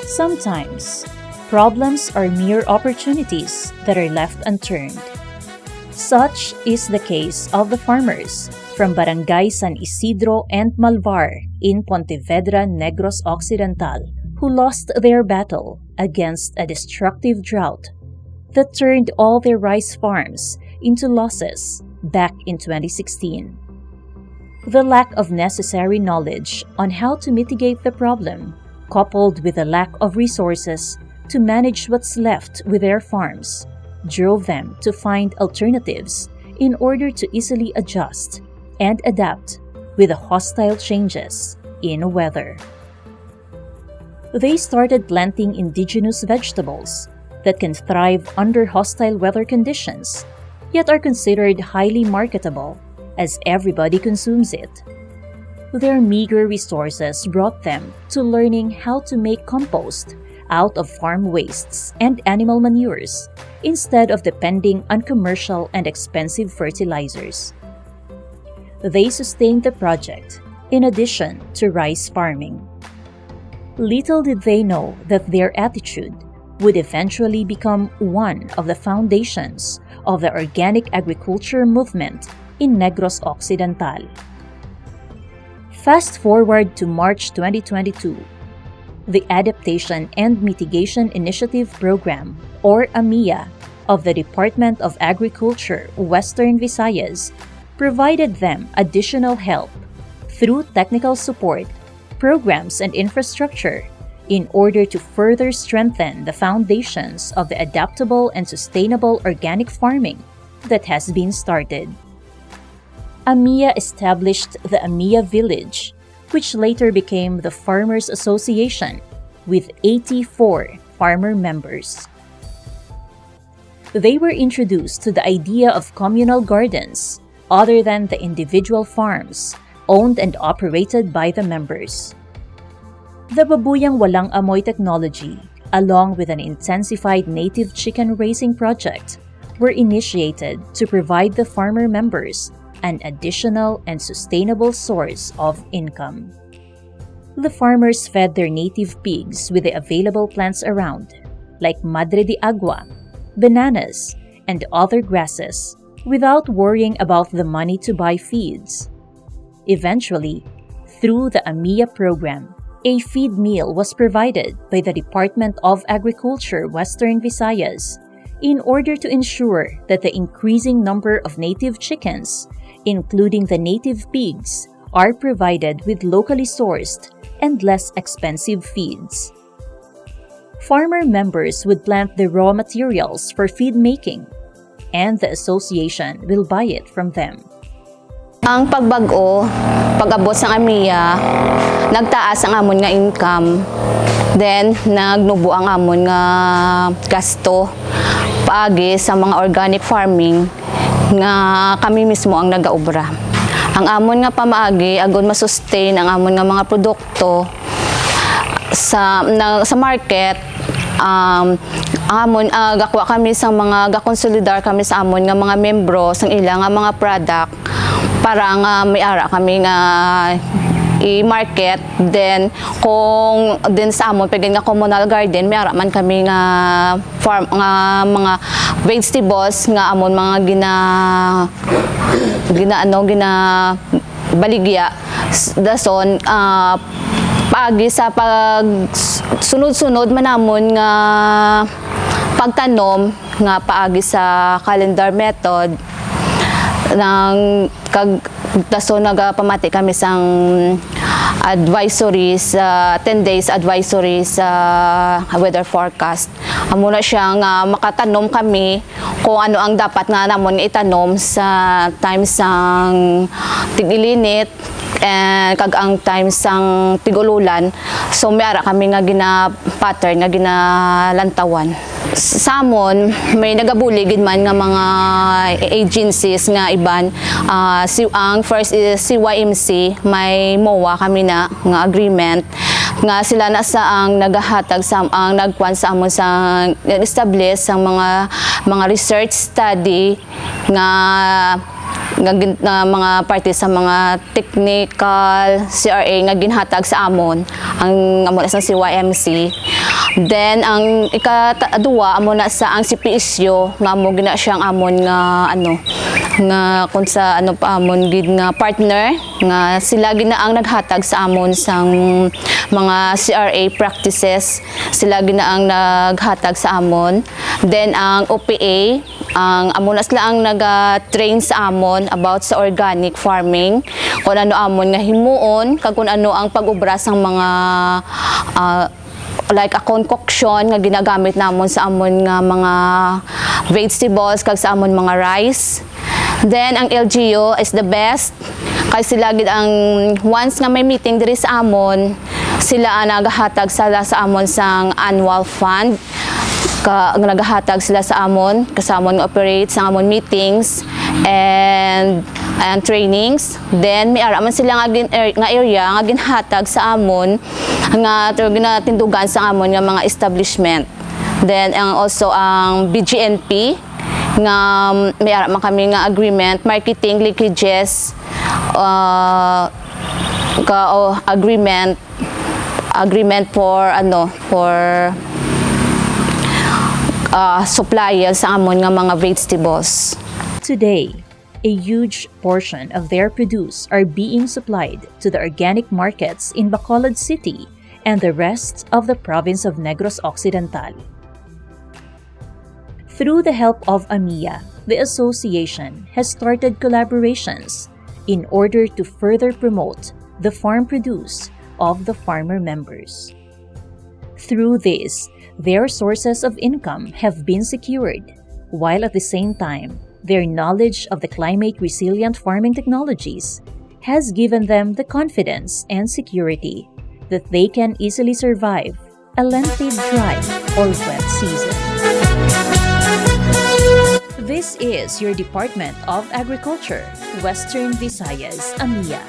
Sometimes, problems are mere opportunities that are left unturned. Such is the case of the farmers from Barangay San Isidro and Malvar in Pontevedra, Negros Occidental, who lost their battle against a destructive drought that turned all their rice farms into losses back in 2016. The lack of necessary knowledge on how to mitigate the problem, coupled with the lack of resources to manage what's left with their farms, drove them to find alternatives in order to easily adjust and adapt with the hostile changes in weather. They started planting indigenous vegetables that can thrive under hostile weather conditions, yet are considered highly marketable as everybody consumes it. Their meager resources brought them to learning how to make compost out of farm wastes and animal manures instead of depending on commercial and expensive fertilizers. They sustained the project in addition to rice farming. Little did they know that their attitude would eventually become one of the foundations of the organic agriculture movement in Negros Occidental. Fast forward to March 2022, the Adaptation and Mitigation Initiative Program, or AMIA, of the Department of Agriculture, Western Visayas, provided them additional help through technical support, programs, and infrastructure in order to further strengthen the foundations of the adaptable and sustainable organic farming that has been started. AMIA established the AMIA Village, which later became the Farmers Association, with 84 farmer members. They were introduced to the idea of communal gardens, other than the individual farms, owned and operated by the members. The Babuyang Walang Amoy technology, along with an intensified native chicken raising project, were initiated to provide the farmer members an additional and sustainable source of income. The farmers fed their native pigs with the available plants around, like Madre de Agua, bananas, and other grasses, without worrying about the money to buy feeds. Eventually, through the AMIA program, a feed meal was provided by the Department of Agriculture, Western Visayas, in order to ensure that the increasing number of native chickens, including the native pigs, are provided with locally sourced and less expensive feeds. Farmer members would plant the raw materials for feed making, and the association will buy it from them. Ang pagbago, pag-abot sa AMIA, nagtaas ang amon nga income. Then, nagnubo ang amon nga gasto paagi sa mga organic farming nga kami mismo ang nagaobra. Ang amon nga pamaagi, agon masustain ang amon nga mga produkto sa market. Amon gakwa kami sa mga gakonsolidar kami sa amon nga mga membro sang ilang nga mga product para nga may ara kami nga i-market. Then kung din sa amon pagin nga communal garden may ara man kami nga farm nga mga vegetables nga amon mga gina baligya dason paagi sa pag sunod-sunod manamon nga pagtanom nga paagi sa calendar method nang dason nagapamati kami sang advisories, 10 days advisories sa weather forecast. Amo na siya nga makatanom kami kung ano ang dapat nga namon itanom sa time sang tig-ilinit and kag ang time sang tig-ululan. So may ara kami nga gina-pattern nga ginalantawan. Sa amon may nagabuligid man nga mga agencies nga iban. Ang first is CYMC, may MOA kami na nga agreement nga sila na sa ang nagahatag sa ang nagkuan sa amon sa establish ang mga research study nga nga mga parte sa mga technical CRA nga ginhatag sa amon ang amo na sa CYMC. Then ang ikaduwa amo na sa ang CPSU nga amo gina siyang amon nga nga kung sa pa amon gid nga partner nga sila gina ang naghatag sa amon sang mga CRA practices, sila gina ang naghatag sa amon. Then ang OPA ang amo na sila ang nag-train sa amon about sa organic farming, kung ano amon nga himuon kag kung ano ang pag-ubra sang mga like a concoction nga ginagamit namon sa amon nga mga vegetables kag sa amon mga rice. Then ang LGU is the best kay sila gid ang once nga may meeting diri sa amon, sila ang nagahatag sa amon sang annual fund nagahatag sila sa amon kasamon nga operate sa amon meetings and trainings. Then may ara man sila nga area nga ginhatag sa amon nga ginatindugan sa amon nga mga establishment. Then also ang BGNP nga may ara man kami nga agreement, marketing linkages, agreement for supplier sa amon nga mga vegetables. Today, a huge portion of their produce are being supplied to the organic markets in Bacolod City and the rest of the province of Negros Occidental. Through the help of AMIA, the association has started collaborations in order to further promote the farm produce of the farmer members. Through this, their sources of income have been secured, while at the same time, their knowledge of the climate-resilient farming technologies has given them the confidence and security that they can easily survive a lengthy dry or wet season. This is your Department of Agriculture, Western Visayas, AMIA.